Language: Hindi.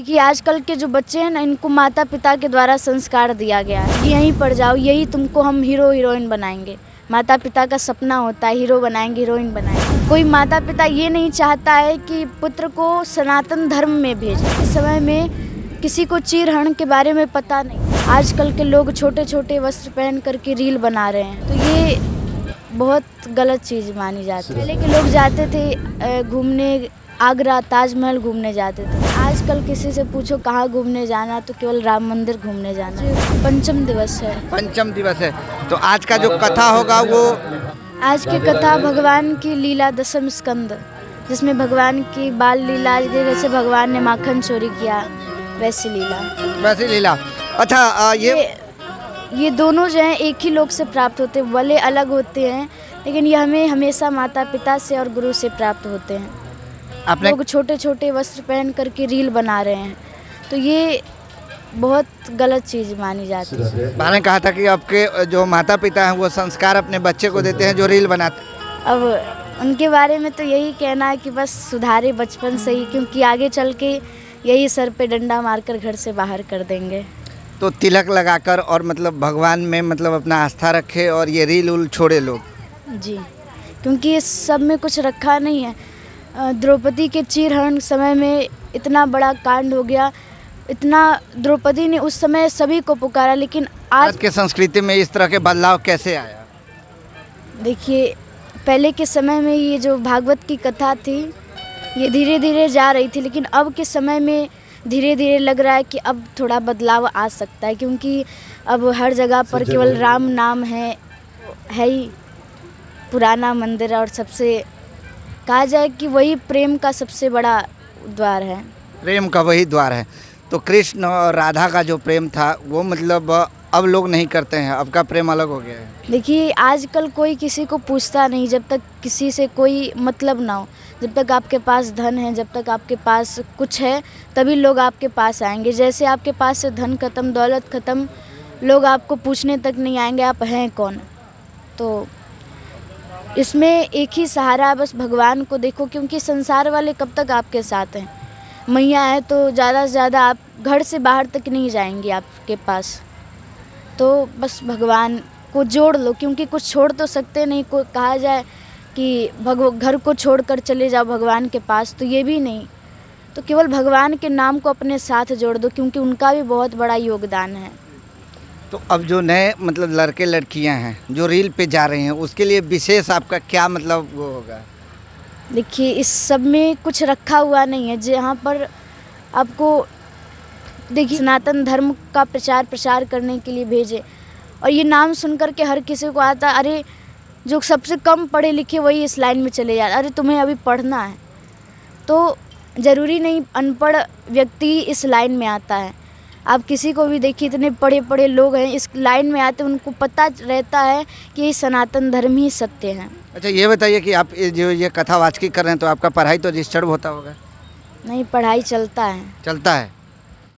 देखिए आजकल के जो बच्चे हैं ना, इनको माता पिता के द्वारा संस्कार दिया गया है कि यहीं पढ़ जाओ, यही तुमको हम हीरो हीरोइन बनाएंगे। माता पिता का सपना होता है हीरो बनाएंगे, हीरोइन बनाएंगे। कोई माता पिता ये नहीं चाहता है कि पुत्र को सनातन धर्म में भेजे। इस समय में किसी को चीर-हरण के बारे में पता नहीं। आजकल के लोग छोटे छोटे वस्त्र पहन करके रील बना रहे हैं, तो ये बहुत गलत चीज़ मानी जाती है। पहले के लोग जाते थे घूमने, आगरा ताजमहल घूमने जाते थे। आजकल किसी से पूछो कहाँ घूमने जाना, तो केवल राम मंदिर घूमने जाना। पंचम दिवस है। पंचम दिवस है, तो आज का जो कथा होगा वो आज की कथा भगवान की लीला दशम स्कंद, जिसमें भगवान की बाल लीला, जैसे भगवान ने माखन चोरी किया वैसी लीला। अच्छा, ये दोनों जो हैं एक ही लोक से प्राप्त होते हैं, भले अलग होते हैं, लेकिन ये हमें हमेशा माता पिता से और गुरु से प्राप्त होते हैं। लोग छोटे छोटे वस्त्र पहन करके रील बना रहे हैं, तो ये बहुत गलत चीज़ मानी जाती है। मैंने कहा था कि आपके जो माता पिता हैं वो संस्कार अपने बच्चे को देते हैं जो रील बनाते हैं। अब उनके बारे में तो यही कहना है कि बस सुधारे बचपन से ही, क्योंकि आगे चल के यही सर पे डंडा मारकर घर से बाहर कर देंगे। तो तिलक लगाकर और मतलब भगवान में मतलब अपना आस्था रखे और ये रील उल छोड़े लोग जी, क्योंकि इस सब में कुछ रखा नहीं है। द्रौपदी के चीर-हरण समय में इतना बड़ा कांड हो गया, इतना द्रौपदी ने उस समय सभी को पुकारा, लेकिन आज के संस्कृति में इस तरह के बदलाव कैसे आया? देखिए पहले के समय में ये जो भागवत की कथा थी ये धीरे धीरे जा रही थी, लेकिन अब के समय में धीरे धीरे लग रहा है कि अब थोड़ा बदलाव आ सकता है, क्योंकि अब हर जगह पर केवल राम नाम है ही पुराना मंदिर, और सबसे कहा जाए कि वही प्रेम का सबसे बड़ा द्वार है। प्रेम का वही द्वार है। तो कृष्ण और राधा का जो प्रेम था वो मतलब अब लोग नहीं करते हैं, अब का प्रेम अलग हो गया है। देखिए आजकल कोई किसी को पूछता नहीं, जब तक किसी से कोई मतलब ना हो। जब तक आपके पास धन है, जब तक आपके पास कुछ है, तभी लोग आपके पास आएंगे। जैसे आपके पास से धन खत्म, दौलत खत्म, लोग आपको पूछने तक नहीं आएंगे आप हैं कौन। तो इसमें एक ही सहारा है, बस भगवान को देखो, क्योंकि संसार वाले कब तक आपके साथ हैं। मैया है तो ज़्यादा से ज़्यादा आप घर से बाहर तक नहीं जाएंगी आपके पास। तो बस भगवान को जोड़ लो, क्योंकि कुछ छोड़ तो सकते नहीं। को कहा जाए कि घर को छोड़कर चले जाओ भगवान के पास, तो ये भी नहीं। तो केवल भगवान के नाम को अपने साथ जोड़ दो, क्योंकि उनका भी बहुत बड़ा योगदान है। तो अब जो नए मतलब लड़के लड़कियां हैं जो रील पे जा रहे हैं, उसके लिए विशेष आपका क्या मतलब वो होगा? देखिए इस सब में कुछ रखा हुआ नहीं है, जहाँ पर आपको देखिए सनातन धर्म का प्रचार करने के लिए भेजे, और ये नाम सुन कर के हर किसी को आता, अरे जो सबसे कम पढ़े लिखे वही इस लाइन में चले जाते। अरे तुम्हें अभी पढ़ना है, तो ज़रूरी नहीं अनपढ़ व्यक्ति इस लाइन में आता है। आप किसी को भी देखिए, इतने पढ़े पढ़े लोग हैं इस लाइन में आते, उनको पता रहता है कि ये सनातन धर्म ही सत्य है। अच्छा ये बताइए कि आप जो ये कथावाचकी कर रहे हैं, तो आपका पढ़ाई तो डिस्टर्ब होता होगा? नहीं, पढ़ाई चलता है। चलता है।